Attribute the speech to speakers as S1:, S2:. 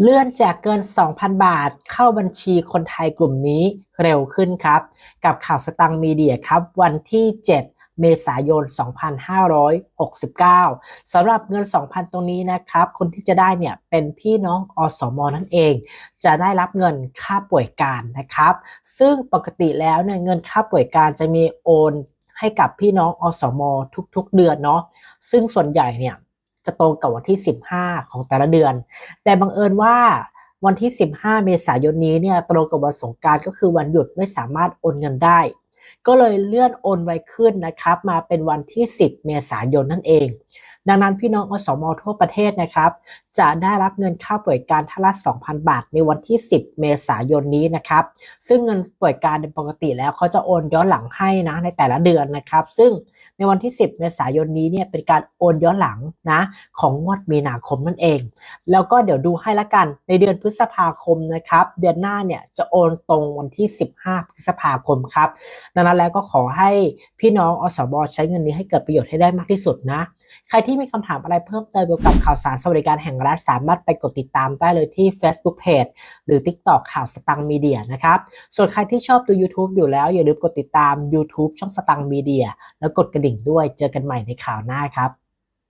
S1: เลื่อนแจกเกิน 2,000 บาทเข้าบัญชีคนไทยกลุ่มนี้เร็วขึ้นครับกับข่าวสตังค์มีเดียครับวันที่ 7 เมษายน 2569สำหรับเงิน 2,000 ตรงนี้นะครับคนที่จะได้เนี่ยเป็นพี่น้องอสมนั่นเองจะได้รับเงินค่าป่วยการนะครับซึ่งปกติแล้วเนี่ยเงินค่าป่วยการจะมีโอนให้กับพี่น้องอสมทุกๆเดือนเนาะซึ่งส่วนใหญ่เนี่ยจะตรงกับวันที่ 15 ของแต่ละเดือน แต่บังเอิญว่าวันที่ 15 เมษายนนี้เนี่ยตรงกับวันสงกรานต์ก็คือวันหยุดไม่สามารถโอนเงินได้ก็เลยเลื่อนโอนไว้ขึ้นนะครับมาเป็นวันที่ 10 เมษายนนั่นเองดังนั้นพี่น้องอสมทั่วประเทศนะครับจะได้รับเงินค่าป่วยการท่านละ 2,000 บาทในวันที่ 10 เมษายนนี้นะครับซึ่งเงินป่วยการในปกติแล้วเขาจะโอนย้อนหลังให้นะในแต่ละเดือนนะครับซึ่งในวันที่ 10 เมษายนนี้เนี่ยเป็นการโอนย้อนหลังนะของงวดมีนาคมนั่นเอง แล้วก็เดี๋ยวดูให้ละกันในเดือนพฤษภาคมนะครับเดือนหน้าเนี่ยจะโอนตรงวันที่ 15 พฤษภาคมครับดังนั้นแล้วก็ขอให้พี่น้องอสมใช้เงินนี้ให้เกิดประโยชน์ให้ได้มากที่สุดนะใครที่มีคำถามอะไรเพิ่มเติมเกี่ยวกับข่าวสารสวัสดิการแห่งรัฐสามารถไปกดติดตามได้เลยที่ Facebook Page หรือ TikTok ข่าวสตังค์มีเดียนะครับส่วนใครที่ชอบดู YouTube อยู่แล้วอย่าลืมกดติดตาม YouTube ช่องสตังค์มีเดียแล้วกดกระดิ่งด้วยเจอกันใหม่ในข่าวหน้าครับ